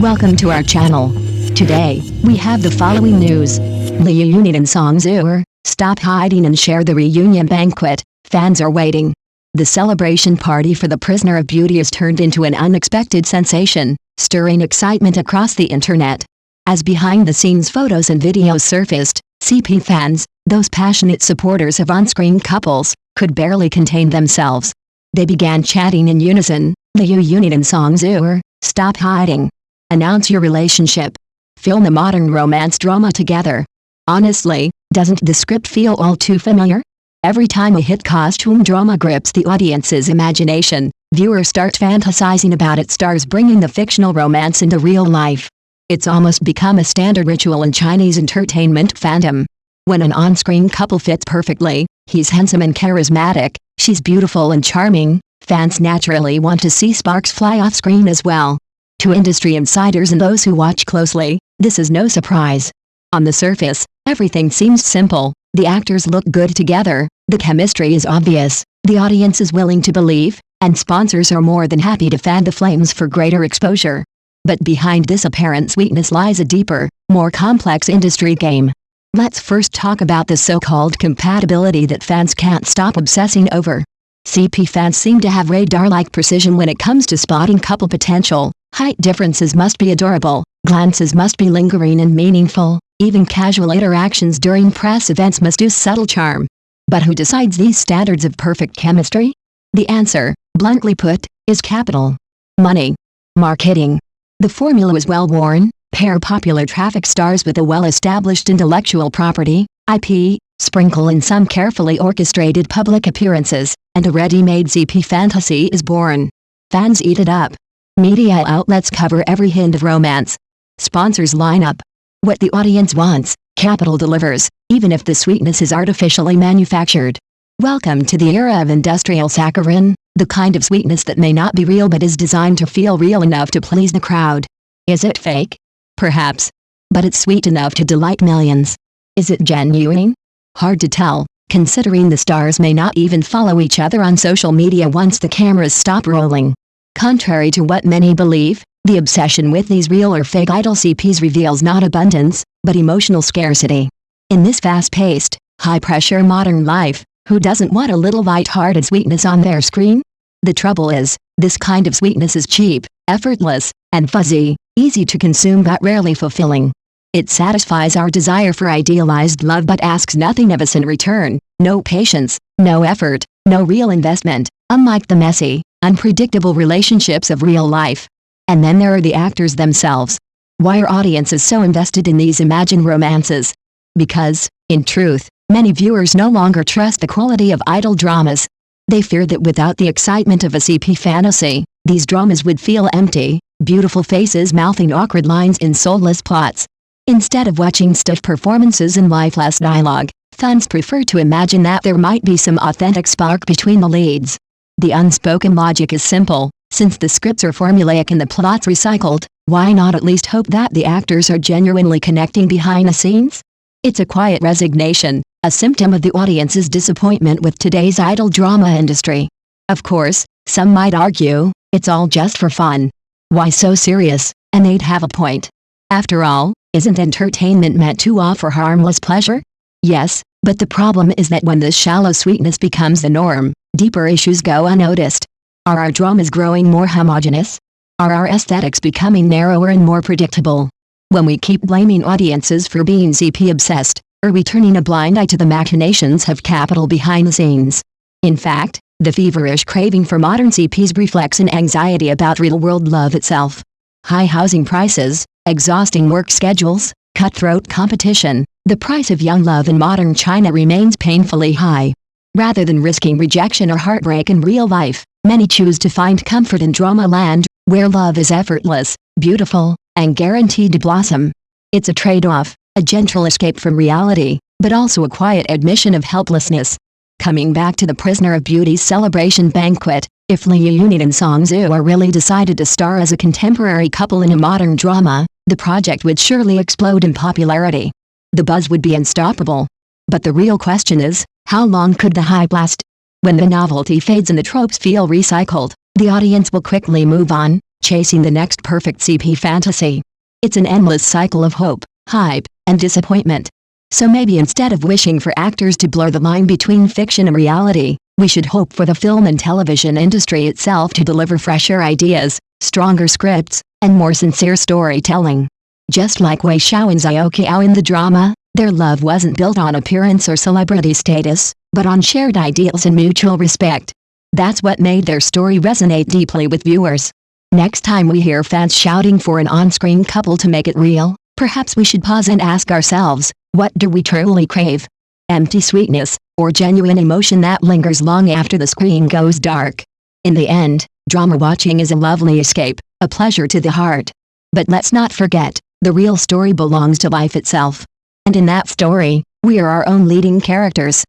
Welcome to our channel. Today, we have the following news. Reunion and song Zuer, stop hiding and share the reunion banquet, fans are waiting. The celebration party for the prisoner of beauty has turned into an unexpected sensation, stirring excitement across the internet. As behind-the-scenes photos and videos surfaced, CP fans, those passionate supporters of on-screen couples, could barely contain themselves. They began chanting in unison, Reunion and song Zuer, stop hiding. Announce your relationship. Film a modern romance drama together. Honestly, doesn't the script feel all too familiar? Every time a hit costume drama grips the audience's imagination, viewers start fantasizing about its stars bringing the fictional romance into real life. It's almost become a standard ritual in Chinese entertainment fandom. When an on-screen couple fits perfectly, he's handsome and charismatic, she's beautiful and charming, fans naturally want to see sparks fly off-screen as well. To industry insiders and those who watch closely, this is no surprise. On the surface, everything seems simple, the actors look good together, the chemistry is obvious, the audience is willing to believe, and sponsors are more than happy to fan the flames for greater exposure. But behind this apparent sweetness lies a deeper, more complex industry game. Let's first talk about the so-called compatibility that fans can't stop obsessing over. CP fans seem to have radar-like precision when it comes to spotting couple potential. Height differences must be adorable, glances must be lingering and meaningful, even casual interactions during press events must use subtle charm. But who decides these standards of perfect chemistry? The answer, bluntly put, is capital. Money. Marketing. The formula is well-worn: pair popular traffic stars with a well-established intellectual property, IP, sprinkle in some carefully orchestrated public appearances, and a ready-made CP fantasy is born. Fans eat it up. Media outlets cover every hint of romance. Sponsors line up. What the audience wants, capital delivers, even if the sweetness is artificially manufactured. Welcome to the era of industrial saccharine, the kind of sweetness that may not be real but is designed to feel real enough to please the crowd. Is it fake? Perhaps. But it's sweet enough to delight millions. Is it genuine? Hard to tell, considering the stars may not even follow each other on social media once the cameras stop rolling. Contrary to what many believe, the obsession with these real or fake idol CPs reveals not abundance, but emotional scarcity. In this fast-paced, high-pressure modern life, who doesn't want a little light-hearted sweetness on their screen? The trouble is, this kind of sweetness is cheap, effortless, and fuzzy, easy to consume but rarely fulfilling. It satisfies our desire for idealized love but asks nothing of us in return: no patience, no effort, no real investment, unlike the messy, unpredictable relationships of real life. And then there are the actors themselves. Why are audiences so invested in these imagined romances? Because, in truth, many viewers no longer trust the quality of idol dramas. They fear that without the excitement of a CP fantasy, these dramas would feel empty, beautiful faces mouthing awkward lines in soulless plots. Instead of watching stiff performances and lifeless dialogue, fans prefer to imagine that there might be some authentic spark between the leads. The unspoken logic is simple: since the scripts are formulaic and the plots recycled, why not at least hope that the actors are genuinely connecting behind the scenes? It's a quiet resignation, a symptom of the audience's disappointment with today's idol drama industry. Of course, some might argue, it's all just for fun. Why so serious? And they'd have a point. After all, isn't entertainment meant to offer harmless pleasure? Yes, but the problem is that when this shallow sweetness becomes the norm, deeper issues go unnoticed. Are our dramas growing more homogeneous? Are our aesthetics becoming narrower and more predictable? When we keep blaming audiences for being CP obsessed, are we turning a blind eye to the machinations of capital behind the scenes? In fact, the feverish craving for modern CPs reflects an anxiety about real-world love itself. High housing prices, exhausting work schedules, cutthroat competition, the price of young love in modern China remains painfully high. Rather than risking rejection or heartbreak in real life, many choose to find comfort in drama land, where love is effortless, beautiful, and guaranteed to blossom. It's a trade-off, a gentle escape from reality, but also a quiet admission of helplessness. Coming back to the Prisoner of Beauty's celebration banquet, if Reunion and song Zuer really decided to star as a contemporary couple in a modern drama, the project would surely explode in popularity. The buzz would be unstoppable. But the real question is, how long could the hype last? When the novelty fades and the tropes feel recycled, the audience will quickly move on. chasing the next perfect CP fantasy. It's an endless cycle of hope, hype, and disappointment. So maybe instead of wishing for actors to blur the line between fiction and reality, we should hope for the film and television industry itself to deliver fresher ideas, stronger scripts, and more sincere storytelling. Just like Wei Xiao and Xiao Qiao in the drama, their love wasn't built on appearance or celebrity status, but on shared ideals and mutual respect. That's what made their story resonate deeply with viewers. Next time we hear fans shouting for an on-screen couple to make it real, perhaps we should pause and ask ourselves, what do we truly crave? Empty sweetness, or genuine emotion that lingers long after the screen goes dark? In the end, drama watching is a lovely escape, a pleasure to the heart. But let's not forget, the real story belongs to life itself. And in that story, we are our own leading characters.